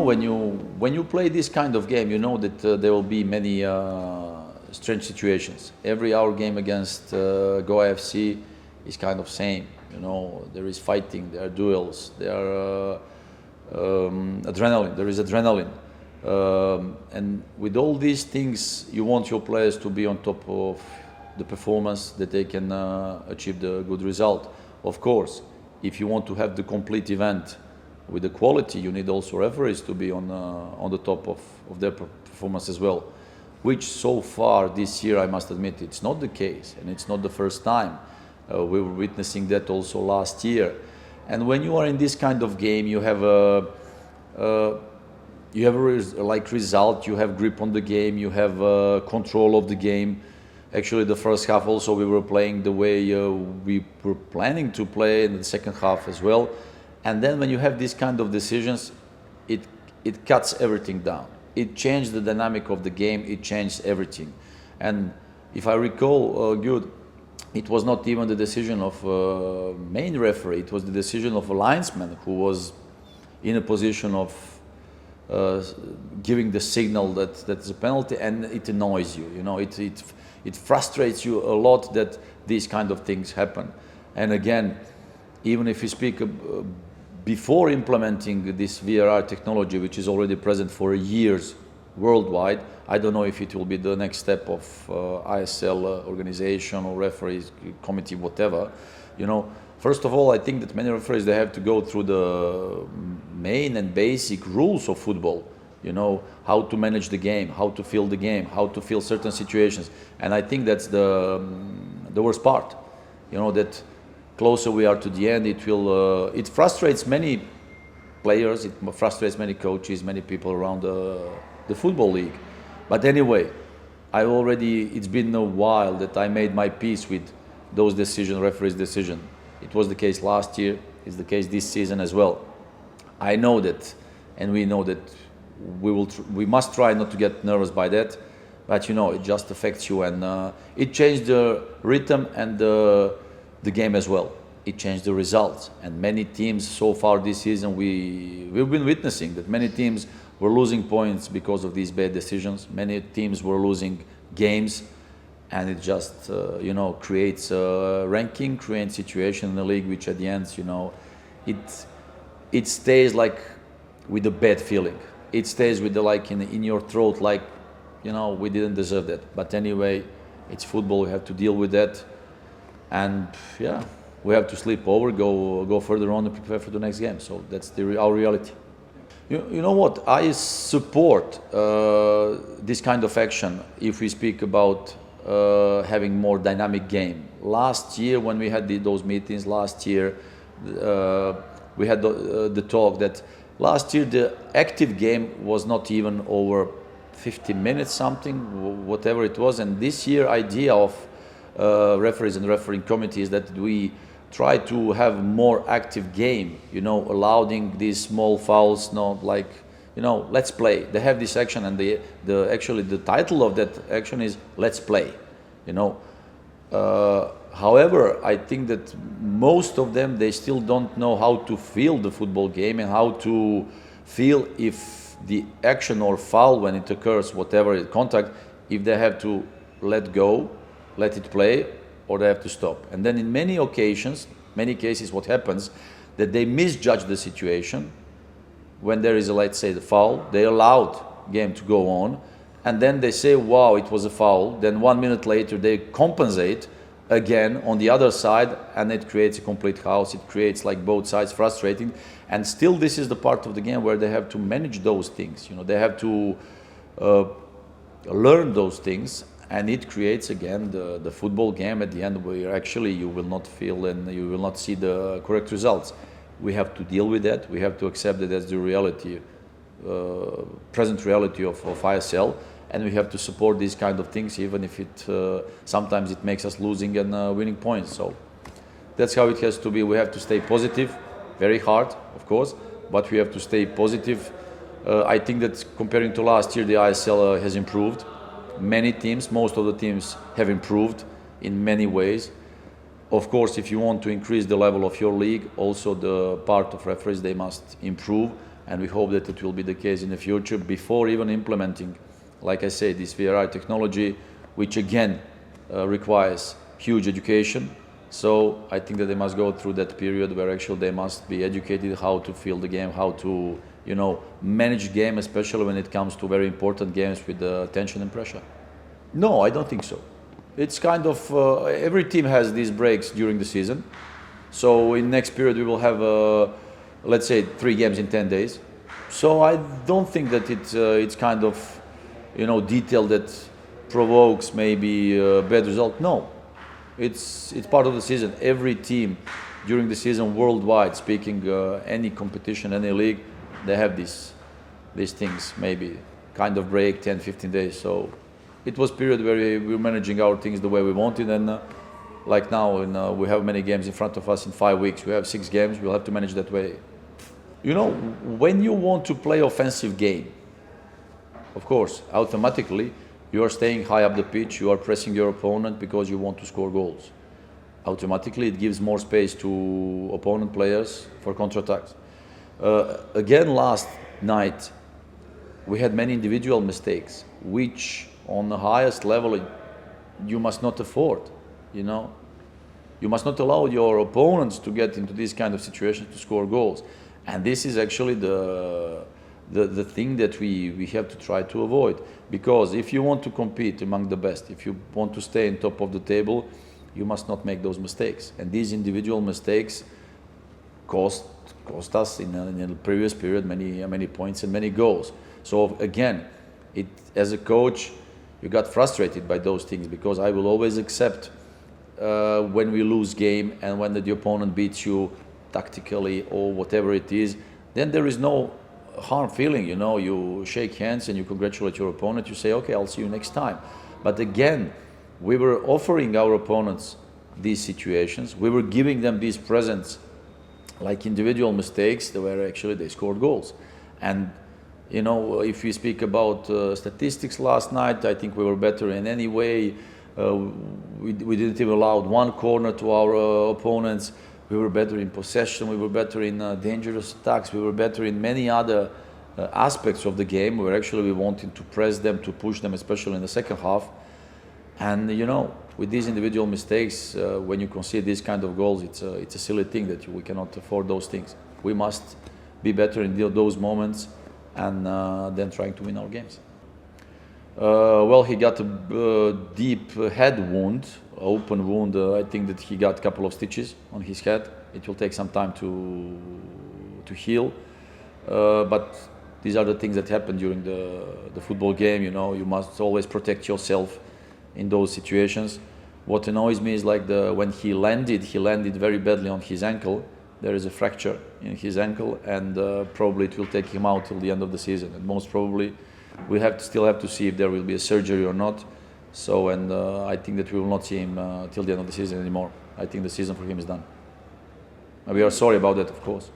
when you play this kind of game, you know that there will be many strange situations. Every our game against KBFC is kind of same. You know, there is fighting, there are duels, there are adrenaline. There is adrenaline, and with all these things, you want your players to be on top of the performance, that they can achieve the good result. Of course, if you want to have the complete event with the quality, you need also referees to be on the top of their performance as well, which so far this year, I must admit, it's not the case, and it's not the first time. We were witnessing that also last year. And when you are in this kind of game, you have like result, you have grip on the game, you have control of the game. Actually, the first half also we were playing the way we were planning to play in the second half as well. And then when you have these kind of decisions, it cuts everything down. It changed the dynamic of the game, it changed everything. And if I recall good, it was not even the decision of main referee, it was the decision of a linesman who was in a position of giving the signal that that's a penalty, and it annoys you. You know, it frustrates you a lot that these kind of things happen. And again, even if you speak before implementing this VAR technology, which is already present for years worldwide, I don't know if it will be the next step of ISL organization or referees committee, whatever. You know, first of all, I think that many referees, they have to go through the main and basic rules of football. You know, how to manage the game, how to feel the game, how to feel certain situations. And I think that's the worst part. You know, that closer we are to the end, it frustrates many players, it frustrates many coaches, many people around the football league. But anyway, it's been a while that I made my peace with those decisions, referees' decision. It was the case last year, it's the case this season as well. I know that, and we know that we must try not to get nervous by that, but you know, it just affects you, and it changed the rhythm and the game as well. It changed the results, and many teams so far this season, we've been witnessing that many teams were losing points because of these bad decisions. Many teams were losing games, and it just you know, creates a ranking, creates situation in the league, which at the end, you know, it stays like with a bad feeling. It stays with the like in your throat, like, you know, we didn't deserve that. But anyway, it's football. We have to deal with that, and yeah, we have to sleep over, go further on and prepare for the next game. So that's our reality. You know what? I support this kind of action if we speak about having more dynamic game. Last year, when we had those meetings, last year we had the talk that last year the active game was not even over 50 minutes, something, whatever it was. And this year, idea of referees and refereeing committees that we try to have more active game, you know, allowing these small fouls, not like, you know, let's play. They have this action, and actually the title of that action is Let's Play, you know. However, I think that most of them, they still don't know how to feel the football game and how to feel if the action or foul, when it occurs, whatever contact, if they have to let go, let it play, or they have to stop. And then in many occasions, many cases, what happens, that they misjudge the situation. When there is a, let's say, the foul, they allowed game to go on, and then they say, wow, it was a foul. Then 1 minute later, they compensate again on the other side, and it creates a complete chaos. It creates like both sides frustrating. And still, this is the part of the game where they have to manage those things. You know, they have to learn those things. And it creates again the football game at the end, where actually you will not feel and you will not see the correct results. We have to deal with that. We have to accept that as the reality, present reality of ISL, and we have to support these kind of things, even if it sometimes it makes us losing and winning points. So that's how it has to be. We have to stay positive, very hard, of course, but we have to stay positive. I think that comparing to last year, the ISL has improved. Many teams, most of the teams have improved in many ways. Of course, if you want to increase the level of your league, also the part of referees, they must improve. and we hope that it will be the case in the future before even implementing, like I say, this VRI technology, which again requires huge education. So I think that they must go through that period where actually they must be educated how to feel the game, how to, you know, manage game, especially when it comes to very important games with tension and pressure. No, I don't think so. It's kind of, every team has these breaks during the season. So in next period we will have, let's say, 3 games in 10 days. So I don't think that it's kind of, you know, detail that provokes maybe a bad result. No, it's part of the season. Every team during the season worldwide, speaking any competition, any league, they have these things, maybe kind of break 10, 15 days. So it was period where we were managing our things the way we wanted, and like now, we have many games in front of us in 5 weeks. We have 6 games. We'll have to manage that way. You know, when you want to play offensive game, of course, automatically you are staying high up the pitch. You are pressing your opponent because you want to score goals. Automatically, it gives more space to opponent players for counterattacks. Again, last night we had many individual mistakes, which on the highest level you must not afford. You know, you must not allow your opponents to get into these kind of situations to score goals, and this is actually the thing that we have to try to avoid. Because if you want to compete among the best, if you want to stay on top of the table, you must not make those mistakes. And these individual mistakes cost us in the previous period many points and many goals. So again, as a coach, you got frustrated by those things, because I will always accept when we lose game and when the opponent beats you tactically or whatever it is. Then there is no harm feeling, you know, you shake hands and you congratulate your opponent, you say, okay, I'll see you next time. But again, we were offering our opponents these situations, we were giving them these presents, like individual mistakes, where actually they scored goals. And you know, if we speak about statistics last night, I think we were better in any way. We didn't even allow one corner to our opponents. We were better in possession, we were better in dangerous attacks, we were better in many other aspects of the game where actually we wanted to press them, to push them, especially in the second half. And you know, with these individual mistakes, when you concede these kind of goals, it's a silly thing that we cannot afford those things. We must be better in those moments and then trying to win our games. Well, he got a deep head wound, open wound. I think that he got a couple of stitches on his head. It will take some time to heal, but these are the things that happen during the football game. You know, you must always protect yourself in those situations. What annoys me is like when he landed very badly on his ankle. There is a fracture in his ankle, and probably it will take him out till the end of the season. And most probably, we still have to see if there will be a surgery or not. So, and I think that we will not see him till the end of the season anymore. I think the season for him is done. And we are sorry about that, of course.